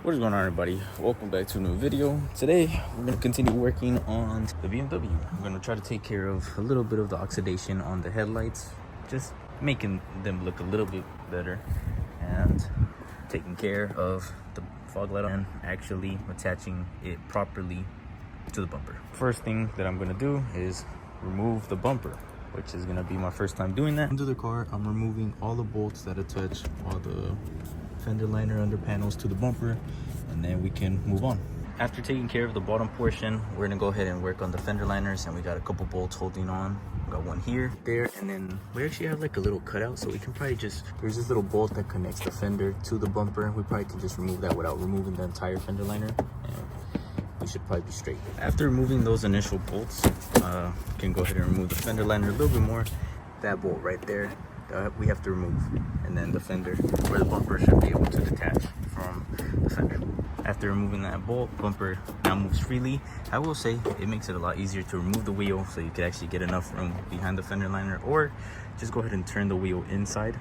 What is going on, everybody? Welcome back to a new video. Today we're going to continue working on the BMW. I'm going to try to take care of a little bit of the oxidation on the headlights, just making them look a little bit better, and taking care of the fog light and actually attaching it properly to the bumper. First thing that I'm going to do is remove the bumper, which is going to be my first time doing that. Under the car, I'm removing all the bolts that attach all the fender liner under panels to the bumper, and then we can move on. After taking care of the bottom portion, we're gonna go ahead and work on the fender liners, and we got a couple bolts holding on. We got one here, there, and then we actually have like a little cutout, so we can probably just, there's this little bolt that connects the fender to the bumper. We probably can just remove that without removing the entire fender liner, and we should probably be straight. After removing those initial bolts, we can go ahead and remove the fender liner a little bit more. That bolt right there, we have to remove, and then the fender where the bumper should be able to detach from the fender. After removing that bolt, bumper now moves freely. I will say it makes it a lot easier to remove the wheel, so you could actually get enough room behind the fender liner, or just go ahead and turn the wheel inside,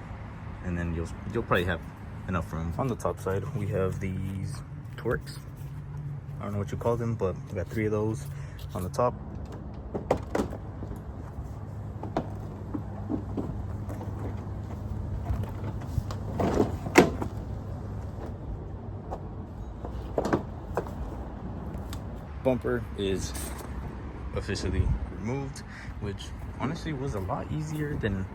and then you'll probably have enough room. On the top side, we have these Torx. I don't know what you call them, but we got 3 of those on the top. Bumper is officially removed, which honestly was a lot easier than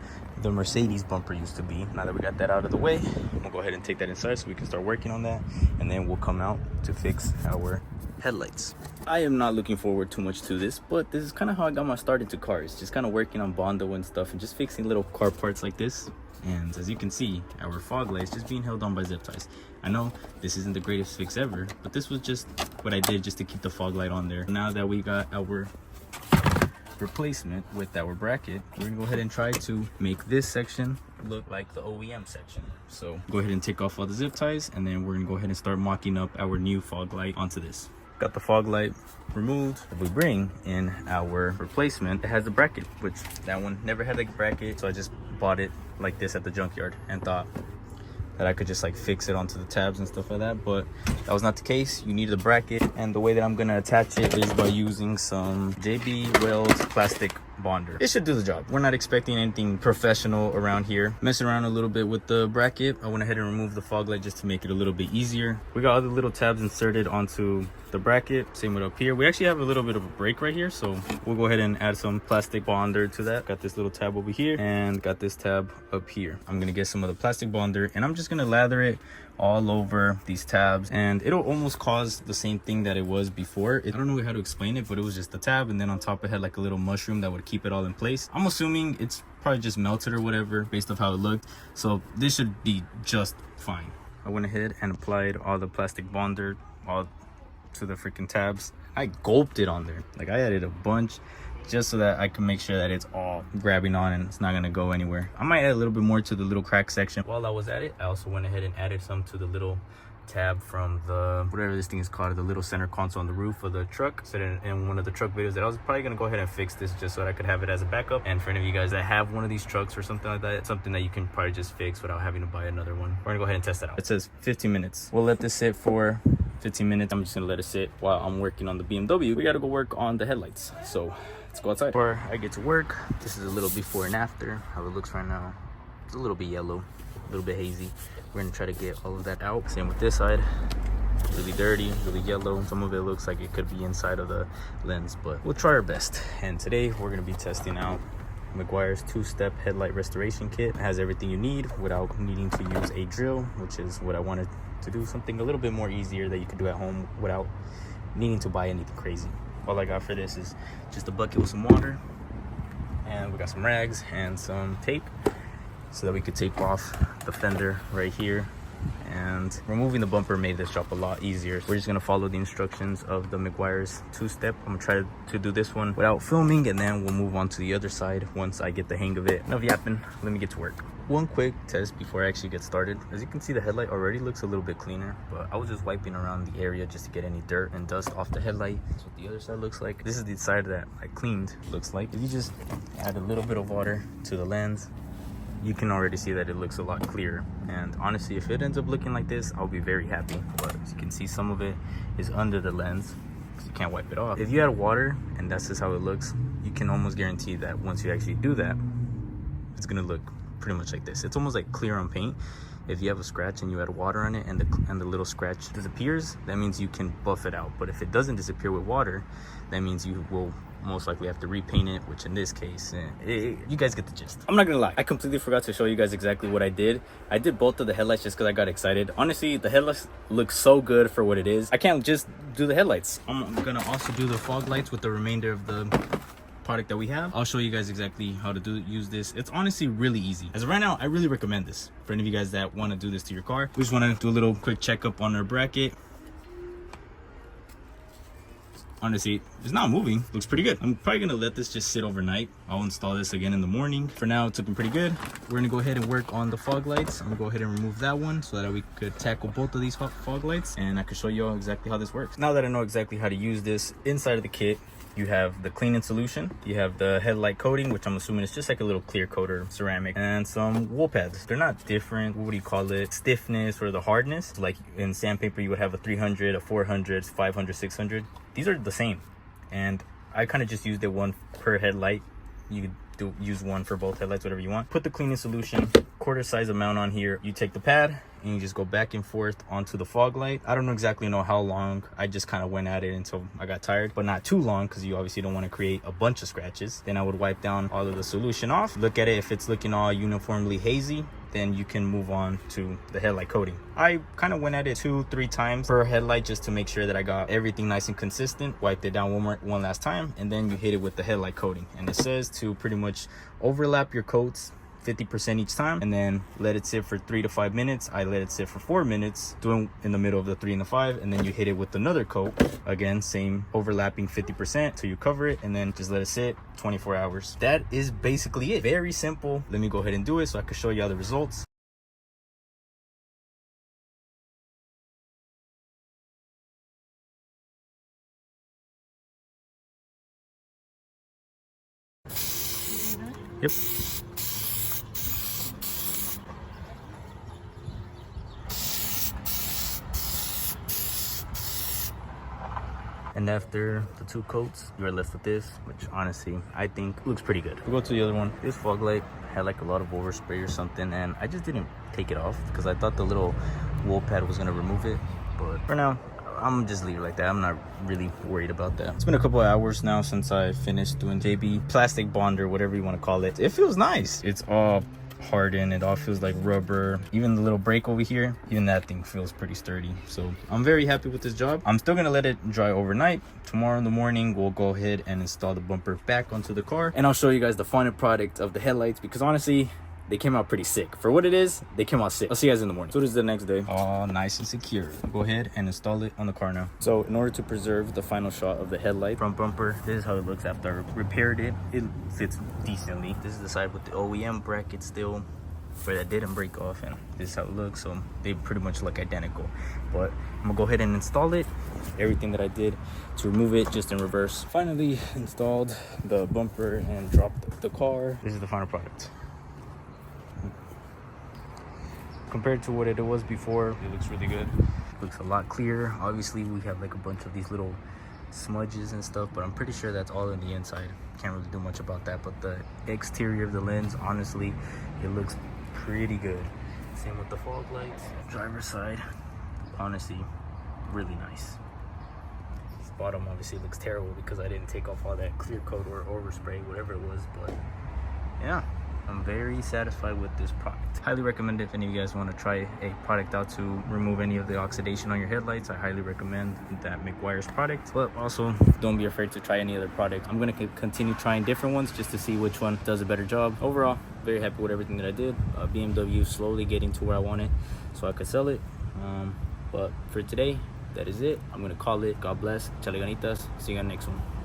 the Mercedes bumper used to be. Now that we got that out of the way, we'll go ahead and take that inside so we can start working on that, and then we'll come out to fix our headlights. I am not looking forward too much to this, but this is kind of how I got my start into cars, just kind of working on Bondo and stuff, and just fixing little car parts like this. And as you can see, our fog light is just being held on by zip ties. I know this isn't the greatest fix ever, but this was just what I did just to keep the fog light on there. Now that we got our replacement with our bracket, we're gonna go ahead and try to make this section look like the OEM section. So go ahead and take off all the zip ties, and then we're gonna go ahead and start mocking up our new fog light onto this. Got the fog light removed. If we bring in our replacement, it has a bracket, which that one never had a bracket, so I just bought it like this at the junkyard and thought that I could just like fix it onto the tabs and stuff like that, but that was not the case. You need the bracket, and the way that I'm gonna attach it is by using some Weld plastic bonder. It should do the job. We're not expecting anything professional around here. Messing around a little bit with the bracket, I went ahead and removed the fog light just to make it a little bit easier. We got all the little tabs inserted onto the bracket. Same with up here. We actually have a little bit of a break right here, so we'll go ahead and add some plastic bonder to that. Got this little tab over here and got this tab up here. I'm gonna get some of the plastic bonder, and I'm just gonna lather it all over these tabs, and it'll almost cause the same thing that it was before. I don't know how to explain it, but it was just the tab, and then on top it had like a little mushroom that would keep it all in place. I'm assuming it's probably just melted or whatever based off how it looked, so this should be just fine. I went ahead and applied all the plastic bonder all to the freaking tabs. I gulped it on there, like I added a bunch just so that I can make sure that it's all grabbing on and it's not gonna go anywhere. I might add a little bit more to the little crack section. While I was at it, I also went ahead and added some to the little tab from the, whatever this thing is called, the little center console on the roof of the truck. Said in one of the truck videos that I was probably gonna go ahead and fix this just so that I could have it as a backup. And for any of you guys that have one of these trucks or something like that, it's something that you can probably just fix without having to buy another one. We're gonna go ahead and test that out. It says 15 minutes. We'll let this sit for 15 minutes. I'm just gonna let it sit while I'm working on the BMW. We gotta go work on the headlights, so let's go outside. Before I get to work, this is a little before and after, how it looks right now. It's a little bit yellow, a little bit hazy. We're gonna try to get all of that out. Same with this side. Really dirty, really yellow. Some of it looks like it could be inside of the lens, but we'll try our best. And today we're gonna be testing out Meguiar's 2-step headlight restoration kit. It has everything you need without needing to use a drill, which is what I wanted to do, something a little bit more easier that you could do at home without needing to buy anything crazy. All I got for this is just a bucket with some water, and we got some rags and some tape so that we could tape off the fender right here. And removing the bumper made this job a lot easier. We're just gonna follow the instructions of the Meguiar's 2-step. I'm gonna try to do this one without filming, and then we'll move on to the other side once I get the hang of it. Enough yapping, let me get to work. One quick test before I actually get started. As you can see, the headlight already looks a little bit cleaner, but I was just wiping around the area just to get any dirt and dust off the headlight. That's what the other side looks like. This is the side that I cleaned, looks like. If you just add a little bit of water to the lens, you can already see that it looks a lot clearer. And honestly, if it ends up looking like this, I'll be very happy. But as you can see, some of it is under the lens because you can't wipe it off. If you add water and that's just how it looks, you can almost guarantee that once you actually do that, it's gonna look pretty much like this. It's almost like clear on paint. If you have a scratch and you add water on it and the little scratch disappears, that means you can buff it out. But if it doesn't disappear with water, that means you will most likely have to repaint it, which in this case, you guys get the gist. I'm not gonna lie, I completely forgot to show you guys exactly what I did. I did both of the headlights just because I got excited. Honestly, the headlights look so good for what it is. I can't just do the headlights. I'm gonna also do the fog lights with the remainder of the product that we have. I'll show you guys exactly how to use this. It's honestly really easy. As of right now, I really recommend this for any of you guys that want to do this to your car. We just want to do a little quick checkup on our bracket. Honestly, it's not moving. Looks pretty good. I'm probably gonna let this just sit overnight. I'll install this again in the morning. For now, it's looking pretty good. We're gonna go ahead and work on the fog lights. I'm gonna go ahead and remove that one so that we could tackle both of these fog lights, and I can show you all exactly how this works. Now that I know exactly how to use this, inside of the kit, you have the cleaning solution, you have the headlight coating, which I'm assuming is just like a little clear coat or ceramic, and some wool pads. They're not different, what do you call it, stiffness or the hardness. Like in sandpaper, you would have a 300, a 400, 500, 600. These are the same. And I kind of just used it one per headlight. You could use one for both headlights, whatever you want. Put the cleaning solution, quarter size amount on here. You take the pad and you just go back and forth onto the fog light. I don't exactly know how long. I just kind of went at it until I got tired, but not too long because you obviously don't want to create a bunch of scratches. Then I would wipe down all of the solution off. Look at it. If it's looking all uniformly hazy, then you can move on to the headlight coating. I kind of went at it 2-3 times per headlight just to make sure that I got everything nice and consistent. Wiped it down one last time, and then you hit it with the headlight coating. And it says to pretty much overlap your coats 50% each time, and then let it sit for 3 to 5 minutes. I let it sit for 4 minutes, doing in the middle of the 3 and the 5, and then you hit it with another coat. Again, same overlapping 50% till you cover it, and then just let it sit 24 hours. That is basically it. Very simple. Let me go ahead and do it so I can show you all the results. Yep. And after the 2 coats, you are left with this, which honestly, I think looks pretty good. We'll go to the other one. This fog light had like a lot of overspray or something, and I just didn't take it off because I thought the little wool pad was gonna remove it. But for now, I'm just leave it like that. I'm not really worried about that. It's been a couple of hours now since I finished doing JB plastic bonder, whatever you want to call it. It feels nice. It's all hardened. It all feels like rubber. Even the little brake over here, even that thing feels pretty sturdy. So I'm very happy with this job. I'm still gonna let it dry overnight. Tomorrow in the morning, we'll go ahead and install the bumper back onto the car, and I'll show you guys the final product of the headlights, because honestly, they came out pretty sick. For what it is, they came out sick. I'll see you guys in the morning. So this is the next day. All nice and secure. Go ahead and install it on the car now. So in order to preserve the final shot of the headlight front bumper, this is how it looks after I repaired it. It fits decently. This is the side with the OEM bracket still, where that didn't break off, and this is how it looks. So they pretty much look identical. But I'm gonna go ahead and install it. Everything that I did to remove it, just in reverse. Finally installed the bumper and dropped the car. This is the final product. Compared to what it was before, it looks really good. Looks a lot clearer. Obviously, we have like a bunch of these little smudges and stuff, but I'm pretty sure that's all in the inside. Can't really do much about that. But the exterior of the lens, honestly, it looks pretty good. Same with the fog lights. Driver's side, honestly, really nice. This bottom obviously looks terrible because I didn't take off all that clear coat or overspray, whatever it was. But yeah, I'm very satisfied with this product. Highly recommend it if any of you guys want to try a product out to remove any of the oxidation on your headlights. I highly recommend that Meguiar's product. But also, don't be afraid to try any other product. I'm going to continue trying different ones just to see which one does a better job. Overall, very happy with everything that I did. BMW slowly getting to where I want it so I could sell it. But for today, that is it. I'm going to call it. God bless. Echale Ganitas. See you on the next one.